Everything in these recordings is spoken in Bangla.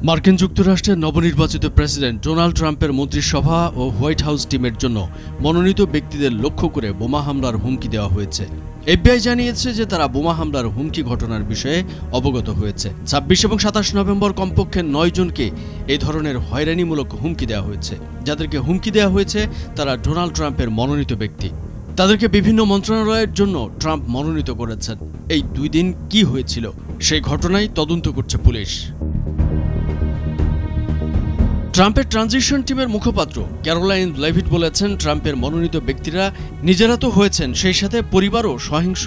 মার্কিন যুক্তরাষ্ট্রের নবনির্বাচিত প্রেসিডেন্ট ডোনাল্ড ট্রাম্পের মন্ত্রিসভা ও হোয়াইট হাউস টিমের জন্য মনোনীত ব্যক্তিদের লক্ষ্য করে বোমা হামলার হুমকি দেওয়া হয়েছে। এফবিআই জানিয়েছে যে তারা বোমা হামলার হুমকি ঘটনার বিষয়ে অবগত হয়েছে। ২৬ এবং ২৭ নভেম্বর কমপক্ষে ৯ জনকে এই ধরনের হয়রানিমূলক হুমকি দেওয়া হয়েছে। যাদেরকে হুমকি দেওয়া হয়েছে তারা ডোনাল্ড ট্রাম্পের মনোনীত ব্যক্তি। তাদেরকে বিভিন্ন মন্ত্রণালয়ের জন্য ট্রাম্প মনোনীত করেছেন। এই ২ দিন কি হয়েছিল সেই ঘটনায় তদন্ত করছে পুলিশ। ট্রাম্পের ট্রানজিশন টিমের মুখপাত্র ক্যারোলাইন লেভিট বলেছেন, ট্রাম্পের মনোনীত ব্যক্তিরা নিজেরা তো হয়েছেন, সেই সাথে পরিবারও সহিংস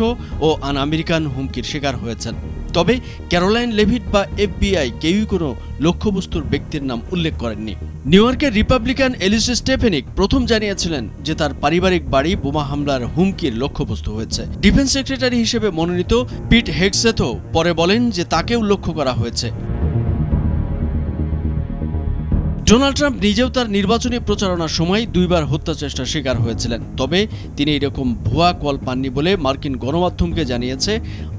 ও আন আমেরিকান হুমকির শিকার হয়েছেন। তবে ক্যারোলাইন লেভিট বা এফবিআই কেউই কোনো লক্ষ্যবস্তুর ব্যক্তির নাম উল্লেখ করেননি। নিউ ইয়র্কের রিপাবলিকান এলিসা স্টেফেনিক প্রথম জানিয়েছিলেন যে তার পারিবারিক বাড়ি বোমা হামলার হুমকির লক্ষ্যবস্তু হয়েছে। ডিফেন্স সেক্রেটারি হিসেবে মনোনীত পিট হেগসেথও পরে বলেন যে তাকেও লক্ষ্য করা হয়েছে। ডোনাল্ড ট্রাম্প নিজেও তার নির্বাচনী প্রচারণার সময় ২ বার হত্যা চেষ্টার শিকার হয়েছিলেন। তবে তিনি এরকম ভুয়া কল পাননি বলে মার্কিন গণমাধ্যমকে জানিয়েছে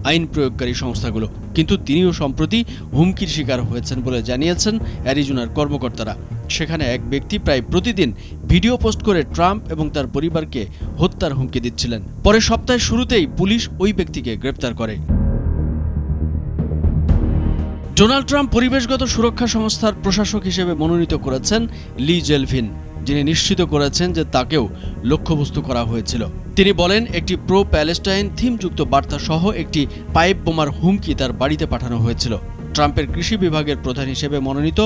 আইন প্রয়োগকারী সংস্থাগুলো। কিন্তু তিনিও সম্প্রতি হুমকির শিকার হয়েছেন বলে জানিয়েছেন অ্যারিজোনার কর্মকর্তারা। সেখানে এক ব্যক্তি প্রায় প্রতিদিন ভিডিও পোস্ট করে ট্রাম্প এবং তার পরিবারকে হত্যার হুমকি দিচ্ছিলেন। পরে সপ্তাহের শুরুতেই পুলিশ ওই ব্যক্তিকে গ্রেপ্তার করে। ডোনাল্ড ট্রাম্প পরিবেশগত সুরক্ষা সংস্থার প্রশাসক হিসেবে মনোনীত করেছেন লি জেলভিন, যিনি নিশ্চিত করেছেন যে তাকেও লক্ষ্যবস্তু করা হয়েছিল। তিনি বলেন, একটি প্রো প্যালেস্টাইন থিমযুক্ত বার্তা সহ একটি পাইপ বোমার হুমকি তার বাড়িতে পাঠানো হয়েছিল। ট্রাম্পের কৃষি বিভাগের প্রধান হিসেবে মনোনীত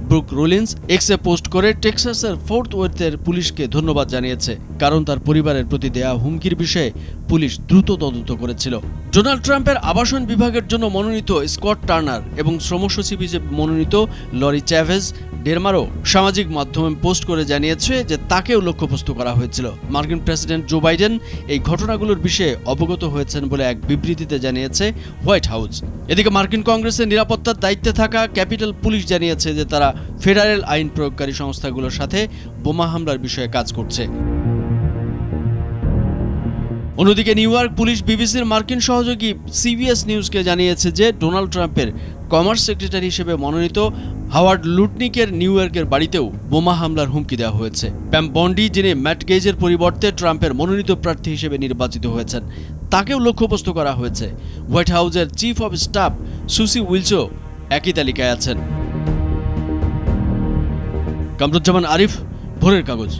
ব্রুক রুলিন্স এক্সে পোস্ট করে টেক্সাসের ফোর্ট ওয়ার্থের পুলিশকে ধন্যবাদ জানিয়েছে, কারণ তার পরিবারের প্রতি দেয়া হুমকির বিষয়ে পুলিশ দ্রুত তদন্ত করেছিল। ডোনাল্ড ট্রাম্পের আবাসন বিভাগের জন্য মনোনীত স্কট টার্নার এবং শ্রম সচিব হিসেবে মনোনীত লরি চ্যাভেজ ডেরমারও সামাজিক মাধ্যমে পোস্ট করে জানিয়েছে যে তাকেও লক্ষ্যবস্তু করা হয়েছিল। মার্কিন প্রেসিডেন্ট জো বাইডেন এই ঘটনাগুলোর বিষয়ে অবগত হয়েছেন বলে এক বিবৃতিতে জানিয়েছে হোয়াইট হাউস। এদিকে মার্কিন কংগ্রেসের নিরাপত্তার দায়িত্বে থাকা ক্যাপিটাল পুলিশ জানিয়েছে যে তারা ফেডারেল আইন প্রয়োগকারী সংস্থাগুলোর সাথে বোমা হামলার বিষয়ে কাজ করছে। অন্যদিকে নিউ ইয়র্ক পুলিশ বিবিসির মার্কিন সহযোগী সিবিএস নিউজকে জানিয়েছে যে ডোনাল্ড ট্রাম্পের কমার্স সেক্রেটারি হিসেবে মনোনীত হাওয়ার্ড লুটনিকের নিউ ইয়র্কের বাড়িতেও বোমা হামলার হুমকি দেওয়া হয়েছে। প্যাম বন্ডি, যিনি ম্যাট গেজের পরিবর্তে ট্রাম্পের মনোনীত প্রার্থী হিসেবে নির্বাচিত হয়েছেন, তাকেও লক্ষ্যবস্তু করা হয়েছে। হোয়াইট হাউসের চিফ অব স্টাফ সুসি উইলসও একই তালিকায় আছেন। কামরুজ্জামান আরিফ, ভোরের কাগজ।